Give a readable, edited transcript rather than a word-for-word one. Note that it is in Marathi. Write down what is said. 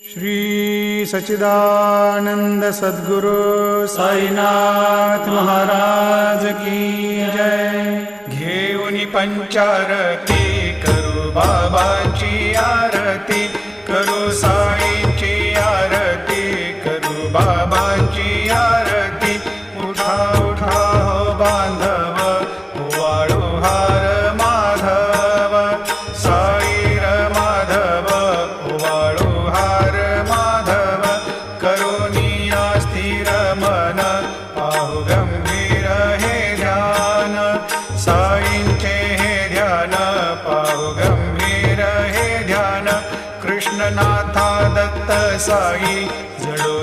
श्री सच्चिदानंद सद्गुरु साईनाथ महाराज की जय। घेऊनी पंचारती करू बाबांची आरती, करू साईंची आरती, करू बाबांची आरती। उठा उठा हो बांधव, वाळू हार माधव, साईर माधव, वाळू हार माधव। करुणिया स्थिर मन, पाहु गंभीर हे ध्यान, साईंचे हे ध्यान, पाहु गंभीर हे ध्यान। कृष्णनाथा दत्त साई जडो